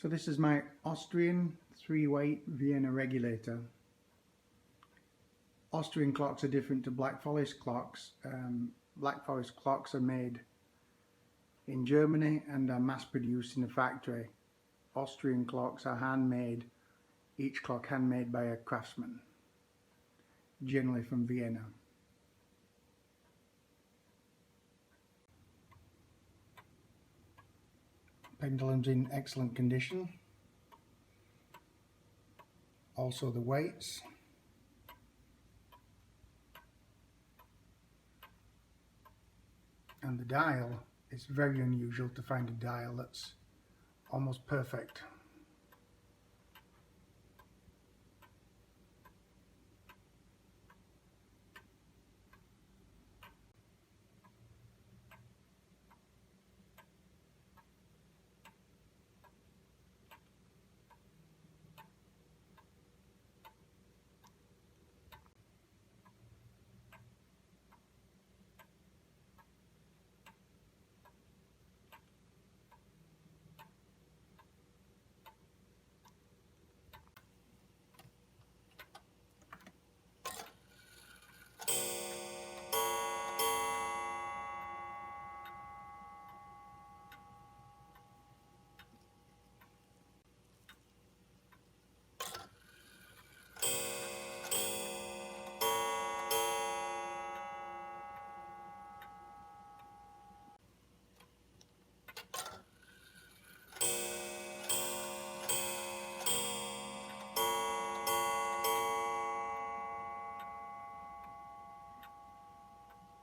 So this is my Austrian 3-weight Vienna regulator. Austrian clocks are different to Black Forest clocks. Black Forest clocks are made in Germany and are mass produced in a factory. Austrian clocks are handmade, each clock handmade by a craftsman, generally from Vienna. Pendulum's in excellent condition. Also the weights. And the dial, it's very unusual to find a dial that's almost perfect.